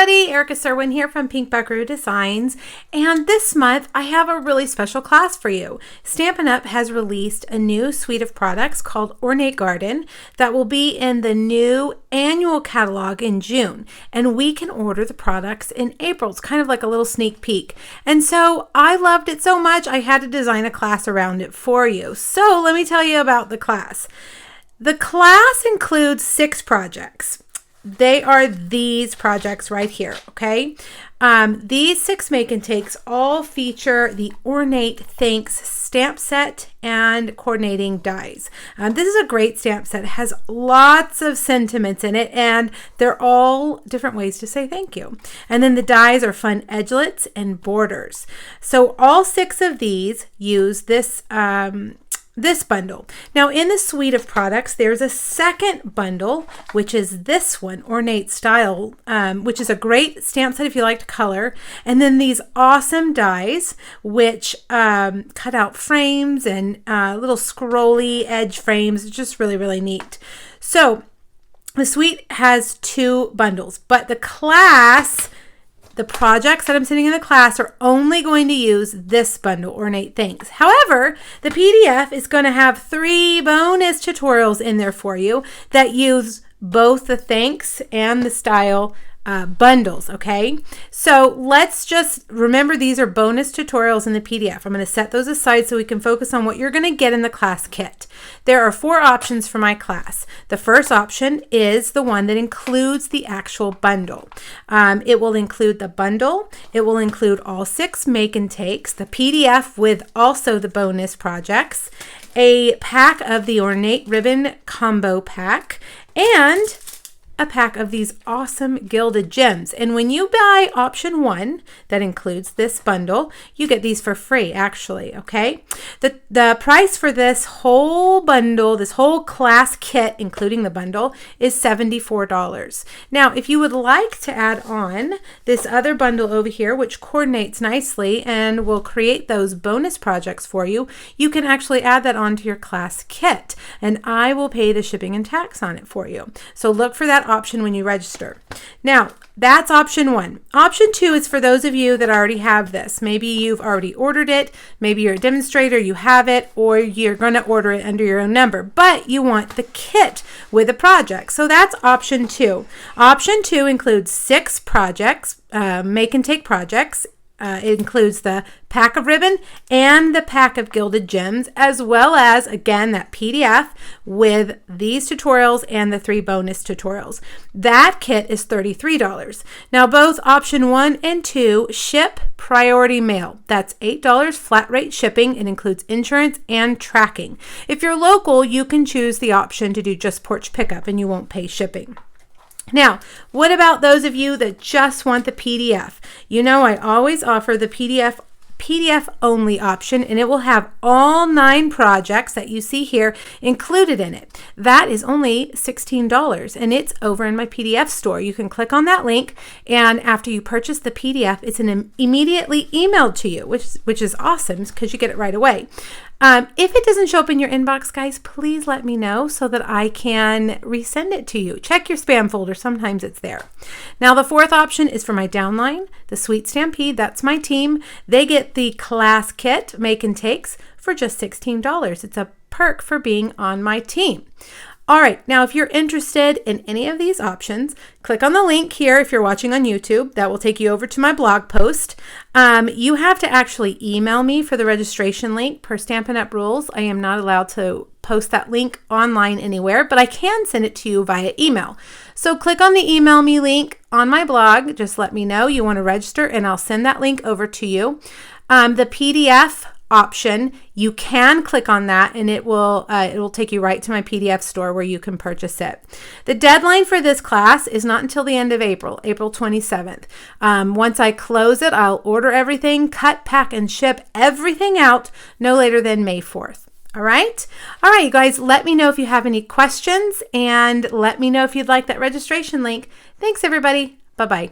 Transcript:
everybody, Erica Serwin here from Pink Buckaroo Designs, and this month I have a really special class for you. Stampin' Up! Has released a new suite of products called Ornate Garden that will be in the new annual catalog in June, and we can order the products in April. It's kind of like a little sneak peek, and so I loved it so much I had to design a class around it for you. So let me tell you about the class. The class includes 6 projects. They are these projects right here, okay? These 6 make and takes all feature the Ornate Thanks stamp set and coordinating dies. This is a great stamp set. It has lots of sentiments in it, and they're all different ways to say thank you. And then the dies are fun edgelets and borders. So all 6 of these use this bundle. Now in the suite of products, there's a second bundle, which is this one, Ornate Style, which is a great stamp set if you like to color. And then these awesome dies, which cut out frames and little scrolly edge frames. It's just really, really neat. So the suite has 2 bundles, but the class, the projects that I'm sending in the class are only going to use this bundle, Ornate Thanks. However, the PDF is going to have 3 bonus tutorials in there for you that use both the Thanks and the Style bundles, okay? So let's just remember these are bonus tutorials in the PDF. I'm going to set those aside so we can focus on what you're going to get in the class kit. There are 4 options for my class. The first option is the one that includes the actual bundle. It will include the bundle. It will include all 6 make and takes, the PDF with also the bonus projects, a pack of the Ornate Ribbon Combo Pack, and a pack of these awesome gilded gems. And when you buy option 1 that includes this bundle, you get these for free actually, okay? The price for this whole bundle, this whole class kit including the bundle, is $74. Now if you would like to add on this other bundle over here, which coordinates nicely and will create those bonus projects for you, you can actually add that onto your class kit, and I will pay the shipping and tax on it for you. So look for that option when you register. Now, that's option 1. Option 2 is for those of you that already have this. Maybe you've already ordered it, maybe you're a demonstrator, you have it, or you're going to order it under your own number, but you want the kit with a project. So that's option 2. Option 2 includes 6 projects, make and take projects. It includes the pack of ribbon and the pack of gilded gems, as well as, again, that PDF with these tutorials and the 3 bonus tutorials. That kit is $33. Now, both option 1 and 2 ship priority mail. That's $8 flat rate shipping. It includes insurance and tracking. If you're local, you can choose the option to do just porch pickup and you won't pay shipping. Now, what about those of you that just want the PDF? You know, I always offer the PDF only option, and it will have all 9 projects that you see here included in it. That is only $16, and it's over in my PDF store. You can click on that link, and after you purchase the PDF, it's immediately emailed to you, which is awesome because you get it right away. If it doesn't show up in your inbox, guys, please let me know so that I can resend it to you. Check your spam folder. Sometimes it's there. Now, the 4th option is for my downline, the Sweet Stampede. That's my team. They get the class kit, make and takes, for just $16. It's a perk for being on my team. All right, now if you're interested in any of these options, click on the link here if you're watching on YouTube. That will take you over to my blog post. You have to actually email me for the registration link. Per Stampin' Up! Rules, I am not allowed to post that link online anywhere, but I can send it to you via email. So click on the email me link on my blog. Just let me know you want to register, and I'll send that link over to you. The PDF option, you can click on that and it will take you right to my PDF store where you can purchase it. The deadline for this class is not until the end of April 27th. Once I close it, I'll order everything, cut, pack, and ship everything out no later than May 4th. All right, you guys, let me know if you have any questions, and let me know if you'd like that registration link. Thanks, everybody. Bye-bye.